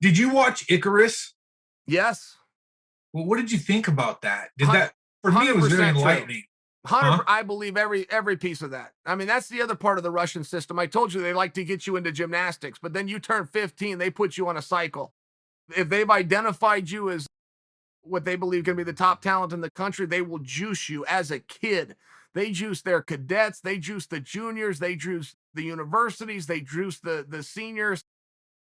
Did you watch Icarus? Yes. Well, what did you think about that? Did Hun- that for me? It was very 100% true. enlightening. 100. Huh? I believe every piece of that. I mean, that's the other part of the Russian system. I told you they like to get you into gymnastics, but then you turn 15, they put you on a cycle. If they've identified you as what they believe can be the top talent in the country, they will juice you as a kid. They juice their cadets, they juice the juniors, they juice the universities, they juice the seniors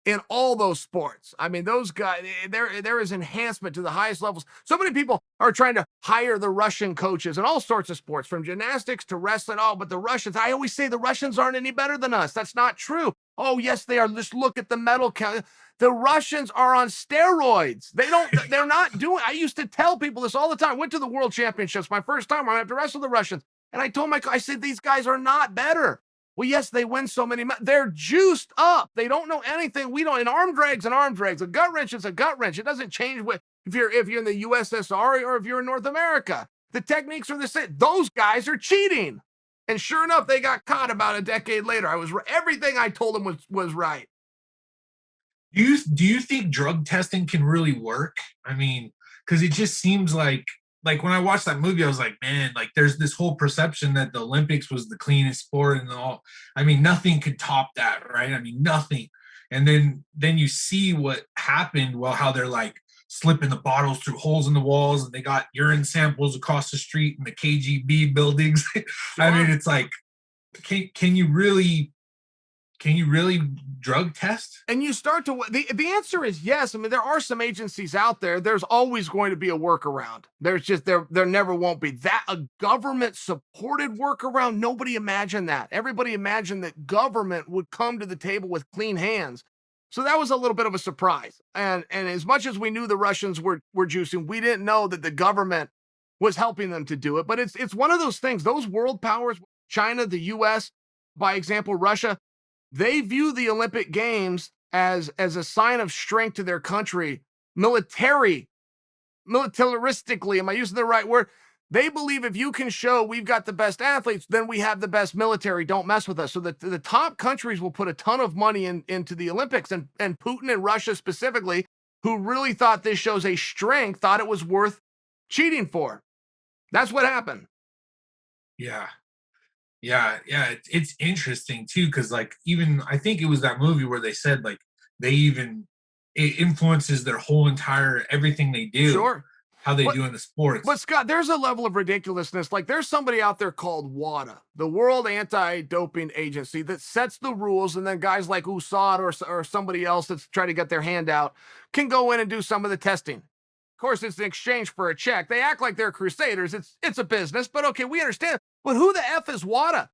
in all those sports. I mean, those guys, there is enhancement to the highest levels. So many people are trying to hire the Russian coaches in all sorts of sports, from gymnastics to wrestling. Oh, but the Russians, I always say the Russians aren't any better than us. That's not true. Oh, yes, they are. Just look at the medal count. The Russians are on steroids. They're not doing, I used to tell people this all the time. Went to the world championships my first time. I have to wrestle the Russians. And I told I said, these guys are not better. Well, yes, they win so many. They're juiced up. They don't know anything. We don't. An arm drag's an arm drag. A gut wrench is a gut wrench. It doesn't change if you're in the USSR or if you're in North America. The techniques are the same. Those guys are cheating. And sure enough, they got caught about a decade later. Everything I told them was right. Do you think drug testing can really work? I mean, because it just seems like when I watched that movie, I was like, man, like there's this whole perception that the Olympics was the cleanest sport and all. I mean, nothing could top that, right? I mean, nothing. And then you see what happened. Well, how they're like slipping the bottles through holes in the walls, and they got urine samples across the street in the KGB buildings. I mean, it's like, can you really drug test? And you start to the answer is yes. I mean, there are some agencies out there. There's always going to be a workaround. There's just there never won't be that a government supported workaround. Nobody imagined that. Everybody imagined that government would come to the table with clean hands. So that was a little bit of a surprise. And as much as we knew the Russians were juicing, we didn't know that the government was helping them to do it. But it's one of those things. Those world powers, China, the U.S., by example, Russia, they view the Olympic Games as a sign of strength to their country, militaristically. Am I using the right word? They believe if you can show we've got the best athletes, then we have the best military. Don't mess with us. So the top countries will put a ton of money into the Olympics, and Putin and Russia specifically, who really thought this shows a strength, thought it was worth cheating for. That's what happened. Yeah. Yeah, it's interesting too, because like even I think it was that movie where they said like it influences their whole entire everything they do, Sure. how they do in the sports. But Scott, there's a level of ridiculousness. Like there's somebody out there called WADA, the World Anti-Doping Agency, that sets the rules, and then guys like USAD or somebody else that's trying to get their hand out can go in and do some of the testing. Of course, it's in exchange for a check. They act like they're crusaders. It's a business, but okay, we understand. But who the F is WADA?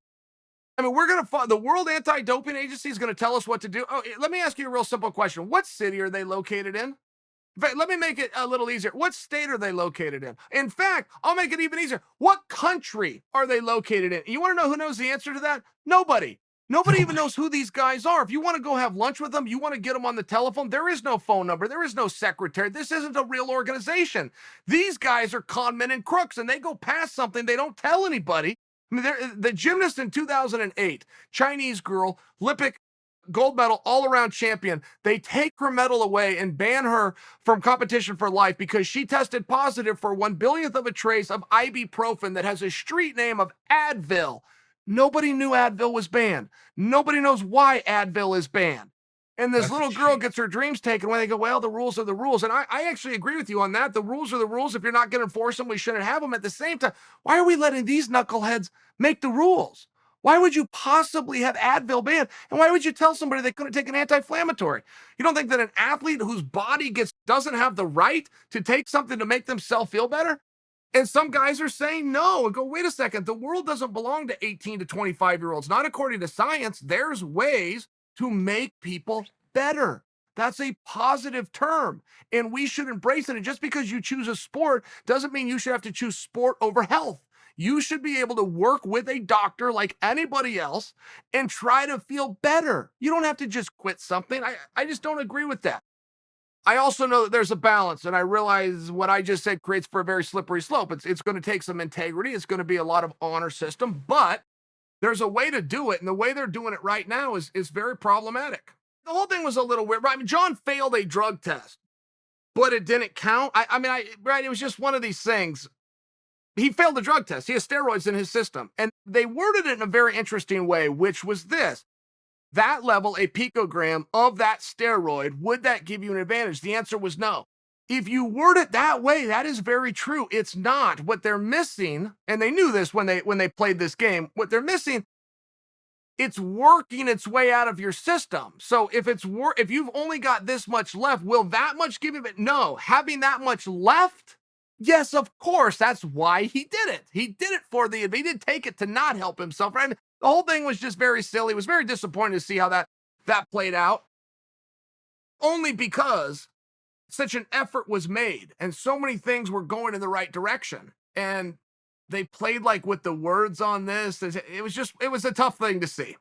I mean, we're going to find the World Anti-Doping Agency is going to tell us what to do. Oh, let me ask you a real simple question. What city are they located in? In fact, let me make it a little easier. What state are they located in? In fact, I'll make it even easier. What country are they located in? You want to know who knows the answer to that? Nobody. Nobody even knows who these guys are. If you want to go have lunch with them, you want to get them on the telephone, there is no phone number. There is no secretary. This isn't a real organization. These guys are con men and crooks, and they go past something. They don't tell anybody. I mean, the gymnast in 2008, Chinese girl, Olympic gold medal all-around champion. They take her medal away and ban her from competition for life because she tested positive for 1/1000th of a trace of ibuprofen that has a street name of Advil. Nobody knew Advil was banned. Nobody knows why Advil is banned. And this little girl gets her dreams taken away. They go, well, the rules are the rules. And I actually agree with you on that. The rules are the rules. If you're not going to enforce them, we shouldn't have them. At the same time, why are we letting these knuckleheads make the rules? Why would you possibly have Advil banned? And why would you tell somebody they couldn't take an anti-inflammatory? You don't think that an athlete whose body doesn't have the right to take something to make themselves feel better? And some guys are saying no and go, wait a second, the world doesn't belong to 18 to 25-year-olds. Not according to science. There's ways to make people better. That's a positive term, and we should embrace it. And just because you choose a sport doesn't mean you should have to choose sport over health. You should be able to work with a doctor like anybody else and try to feel better. You don't have to just quit something. I just don't agree with that. I also know that there's a balance, and I realize what I just said creates for a very slippery slope. It's going to take some integrity. It's going to be a lot of honor system, but there's a way to do it, and the way they're doing it right now is very problematic. The whole thing was a little weird. Right? I mean, John failed a drug test, but it didn't count. Right? It was just one of these things. He failed the drug test. He has steroids in his system. And they worded it in a very interesting way, which was this: that level, a picogram of that steroid, would that give you an advantage? The answer was no. If you word it that way, that is very true. It's not. What they're missing, and they knew this when they played this game, what they're missing, it's working its way out of your system. So if you've only got this much left, will that much give you? No. Having that much left, yes, of course. That's why he did it. He did it he didn't take it to not help himself. Right? I mean, the whole thing was just very silly. It was very disappointing to see how that played out. Only because such an effort was made and so many things were going in the right direction. And they played like with the words on this. It was a tough thing to see.